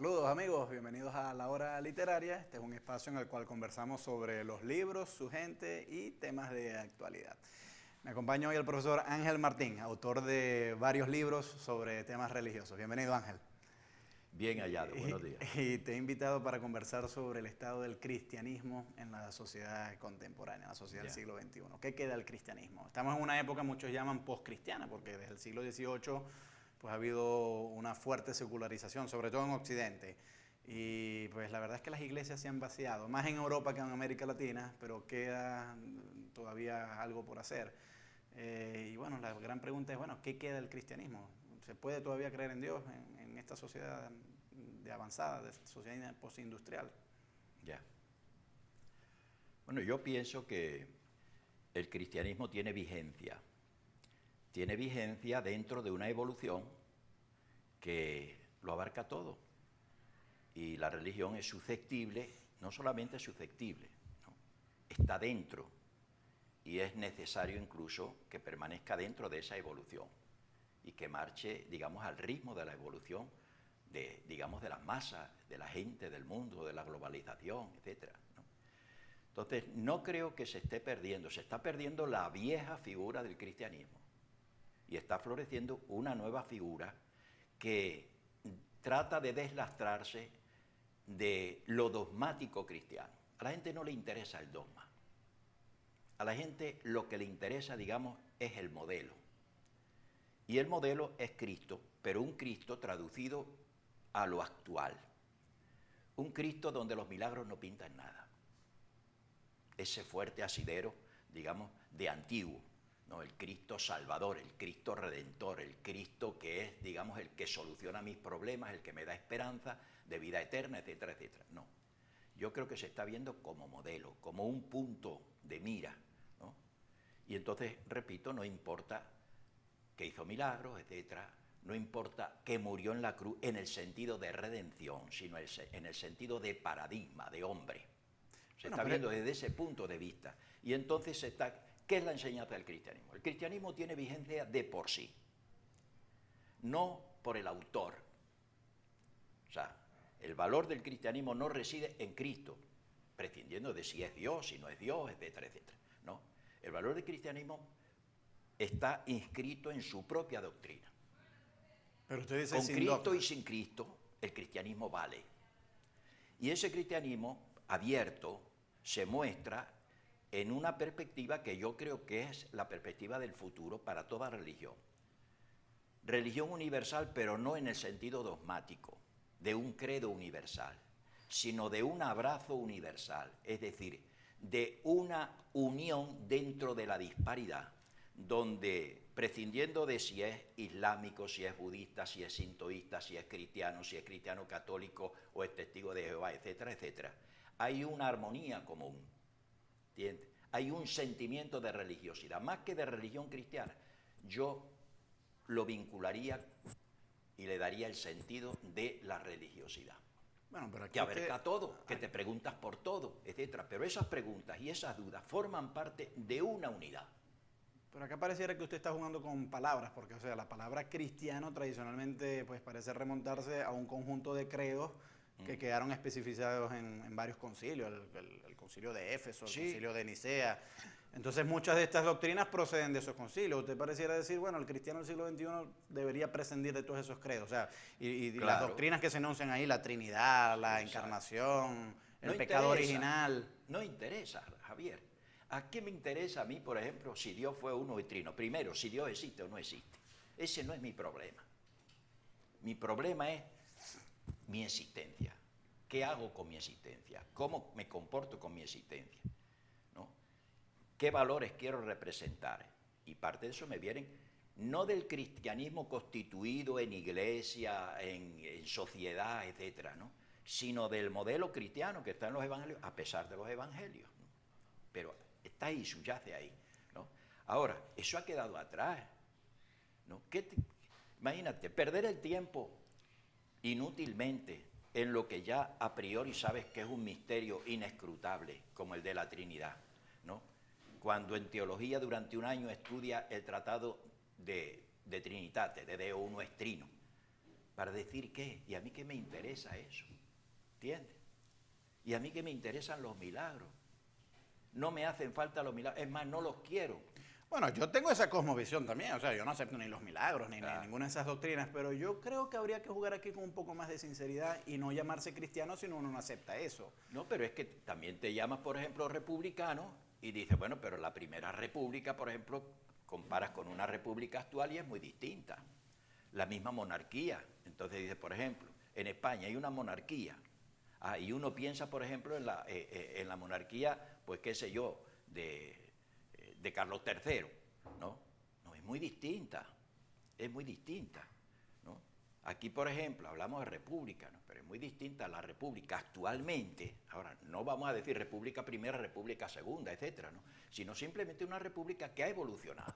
Saludos amigos, bienvenidos a La Hora Literaria. Este es un espacio en el cual conversamos sobre los libros, su gente y temas de actualidad. Me acompaña hoy el profesor Ángel Martín, autor de varios libros sobre temas religiosos. Bienvenido, Ángel. Bien hallado, buenos días. Y te he invitado para conversar sobre el estado del cristianismo en la sociedad contemporánea, en la sociedad del siglo XXI. ¿Qué queda del cristianismo? Estamos en una época, muchos llaman postcristiana, porque desde el siglo XVIII pues, ha habido una fuerte secularización, sobre todo en Occidente. Y pues la verdad es que las iglesias se han vaciado, más en Europa que en América Latina, pero queda todavía algo por hacer. Y bueno, la gran pregunta es, bueno, ¿qué queda del cristianismo? ¿Se puede todavía creer en Dios en esta sociedad de avanzada, de sociedad postindustrial? Ya. Bueno, yo pienso que el cristianismo tiene vigencia. Tiene vigencia dentro de una evolución que lo abarca todo. Y la religión es susceptible, no solamente es susceptible, ¿no? Está dentro y es necesario incluso que permanezca dentro de esa evolución y que marche, digamos, al ritmo de la evolución de, digamos, de las masas, de la gente, del mundo, de la globalización, etcétera, ¿no? Entonces, no creo que se esté perdiendo, se está perdiendo la vieja figura del cristianismo y está floreciendo una nueva figura que trata de deslastrarse de lo dogmático cristiano. A la gente no le interesa el dogma. A la gente lo que le interesa, digamos, es el modelo. Y el modelo es Cristo, pero un Cristo traducido a lo actual. Un Cristo donde los milagros no pintan nada. Ese fuerte asidero, digamos, de antiguo, ¿no? El Cristo salvador, el Cristo redentor, el Cristo que es, digamos, el que soluciona mis problemas, el que me da esperanza de vida eterna, etcétera, etcétera. No. Yo creo que se está viendo como modelo, como un punto de mira, ¿no? Y entonces, repito, no importa que hizo milagros, etcétera, no importa que murió en la cruz en el sentido de redención, sino en el sentido de paradigma, de hombre. Se está viendo desde ese punto de vista. Y entonces ¿qué es la enseñanza del cristianismo? El cristianismo tiene vigencia de por sí, no por el autor. O sea, el valor del cristianismo no reside en Cristo, prescindiendo de si es Dios, si no es Dios, etcétera, etcétera. No, el valor del cristianismo está inscrito en su propia doctrina. Pero usted dice con sin Cristo dogma. Y sin Cristo, el cristianismo vale. Y ese cristianismo abierto se muestra en una perspectiva que yo creo que es la perspectiva del futuro para toda religión. Religión universal, pero no en el sentido dogmático, de un credo universal, sino de un abrazo universal, es decir, de una unión dentro de la disparidad, donde prescindiendo de si es islámico, si es budista, si es sintoísta, si es cristiano católico o es testigo de Jehová, etcétera, etcétera, hay una armonía común, ¿entiendes? Hay un sentimiento de religiosidad, más que de religión cristiana. Yo lo vincularía y le daría el sentido de la religiosidad. Bueno, pero aquí que abarca todo, que te preguntas por todo, etcétera. Pero esas preguntas y esas dudas forman parte de una unidad. Pero acá pareciera que usted está jugando con palabras, porque o sea, la palabra cristiano tradicionalmente pues parece remontarse a un conjunto de credos que quedaron especificados en varios concilios, el concilio de Éfeso, el concilio de Nicea. Entonces muchas de estas doctrinas proceden de esos concilios. Usted pareciera decir, bueno, el cristiano del siglo XXI debería prescindir de todos esos credos. O sea, y Claro. las doctrinas que se enuncian ahí, la Trinidad, la encarnación, el pecado original. No interesa, Javier. ¿A qué me interesa a mí, por ejemplo, si Dios fue uno y trino? Primero, si Dios existe o no existe. Ese no es mi problema. Mi problema es mi existencia. ¿Qué hago con mi existencia? ¿Cómo me comporto con mi existencia? ¿No? ¿Qué valores quiero representar? Y parte de eso me vienen no del cristianismo constituido en iglesia, en sociedad, etcétera, ¿no? Sino del modelo cristiano que está en los evangelios, a pesar de los evangelios, ¿no? Pero está ahí, subyace ahí, ¿no? Ahora, eso ha quedado atrás, ¿no? Imagínate, perder el tiempo inútilmente en lo que ya a priori sabes que es un misterio inescrutable, como el de la Trinidad, ¿no? Cuando en teología durante un año estudia el tratado de Trinitate, de Deo Uno es Trino, para decir qué, y a mí qué me interesa eso, ¿entiendes? Y a mí qué me interesan los milagros. No me hacen falta los milagros, es más, no los quiero. Bueno, yo tengo esa cosmovisión también, o sea, yo no acepto ni los milagros, ni ninguna de esas doctrinas, pero yo creo que habría que jugar aquí con un poco más de sinceridad y no llamarse cristiano si uno no acepta eso. No, pero es que también te llamas, por ejemplo, republicano y dices, bueno, pero la primera república, por ejemplo, comparas con una república actual y es muy distinta. La misma monarquía. Entonces dices, por ejemplo, en España hay una monarquía. Y uno piensa, por ejemplo, en la monarquía, pues qué sé yo, de Carlos III, ¿no? No, es muy distinta, ¿no? Aquí, por ejemplo, hablamos de república, ¿no? Pero es muy distinta la república actualmente. Ahora, no vamos a decir república primera, república segunda, etcétera, ¿no? Sino simplemente una república que ha evolucionado,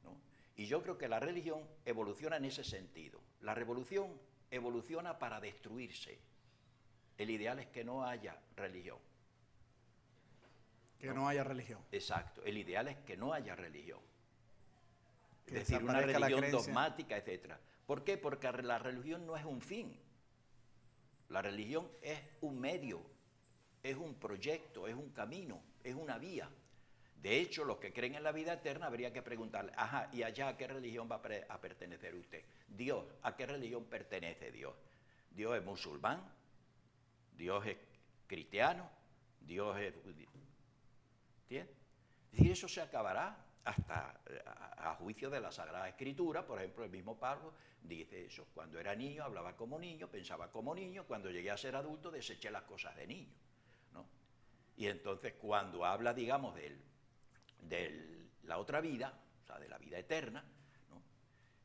¿no? Y yo creo que la religión evoluciona en ese sentido. La revolución evoluciona para destruirse. El ideal es que no haya religión. Que no haya religión. Exacto, el ideal es que no haya religión. Es Que decir, una desaparezca la religión creencia. dogmática, etc. ¿Por qué? Porque la religión no es un fin. La religión es un medio, es un proyecto, es un camino, es una vía. De hecho, los que creen en la vida eterna habría que preguntarle, ajá, ¿y allá a qué religión va a pertenecer usted? Dios, ¿a qué religión pertenece Dios? Dios es musulmán, Dios es cristiano, Dios es judío. ¿Entiendes? Es decir, eso se acabará hasta a juicio de la Sagrada Escritura. Por ejemplo, el mismo Pablo dice eso. Cuando era niño hablaba como niño, pensaba como niño. Cuando llegué a ser adulto deseché las cosas de niño, ¿no? Y entonces cuando habla, digamos, de la otra vida, o sea, de la vida eterna, ¿no?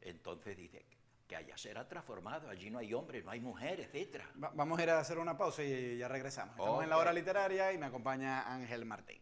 Entonces dice que allá será transformado. Allí no hay hombres, no hay mujeres, etc. Vamos a ir a hacer una pausa y ya regresamos. Estamos en la hora literaria y me acompaña Ángel Martín.